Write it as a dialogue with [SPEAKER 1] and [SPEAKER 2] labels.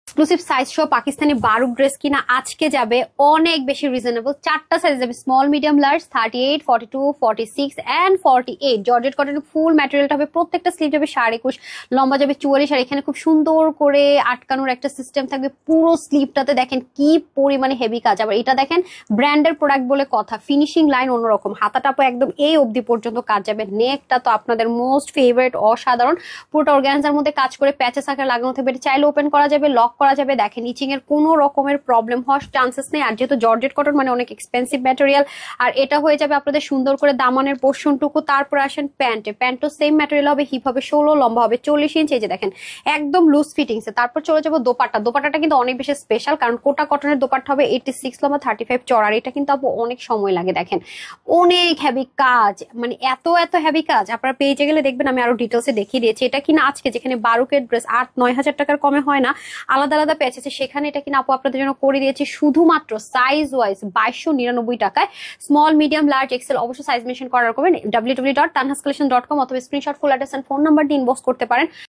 [SPEAKER 1] Exclusive size সহ Pakistani বারুক dress কিনা আজকে যাবে অনেক বেশি রিজনেবল। 4টা সাইজ যাবে, small, medium, large, 38, 42, 46 and 48। Georgette কটনের ফুল ম্যাটেরিয়ালটা হবে, প্রত্যেকটা স্লিভ যাবে 21.5, লম্বা যাবে 44। আর এখানে খুব সুন্দর করে আটকানোর একটা সিস্টেম থাকবে পুরো স্লিভটাতে। দেখেন কি পরিমাণে হেভি কাজ। আবার এটা দেখেন ব্র্যান্ডের প্রোডাক্ট বলে কথা, ফিনিশিং লাইন অন্যরকম। হাতাটাপো একদম এই অবধি পর্যন্ত কাজ যাবে। নেকটা তো আপনাদের মোস্ট ফেভারিট, অসাধারণ। পুরোটা অর্গানজার মধ্যে কাজ করে প্যাচেস আকারে লাগানো থাকবে। চাইলে ওপেন করা যাবে, লক করা যাবে। দেখেন ইচিং এর কোনো রকমের প্রবলেম হওয়ার চান্সেস নেই। আর যেহেতু জর্জেট কটন মানে অনেক এক্সপেন্সিভ ম্যাটেরিয়াল, আর এটা হয়ে যাবে আপনাদের সুন্দর করে দামানের পোর্শনটুকু। তারপর আসেন প্যান্টও সেম ম্যাটেরিয়াল হবে, হিপ হবে 16, লম্বা হবে 40 ইঞ্চ। এই যে দেখেন একদম লুজ ফিটিংস। তারপর চলে যাবো দোপাট্টাটা কিন্তু অনেক বেশি স্পেশাল, কারণ কোটা কটনের দোপাট্টা হবে 86, লম্বা 35 চড়া। আর এটা কিন্তু আপু অনেক সময় লাগে। দেখেন অনেক হেভি কাজ, মানে এত হেভি কাজ। আপনারা পেজে গেলে দেখবেন, আমি আরো ডিটেলসে দেখিয়ে দিয়েছি। এটা কিনা আজকে যেখানে বারুকের ড্রেস 8-9 হাজার টাকার কমে হয় না, আলাদা আলাদা প্যাচ আছে, সেখানে এটা কিনা আপু আপনাদের জন্য করে দিয়েছি শুধুমাত্র সাইজ ওয়াইজ 2299 টাকায়। স্মল, মিডিয়াম, লার্জ, এক্সেল অবশ্যই সাইজ মেনশন করার করবেন। www.tanhascollection.com অথবা screenshot, full address and phone number দিয়ে ইনবক্স করতে পারেন।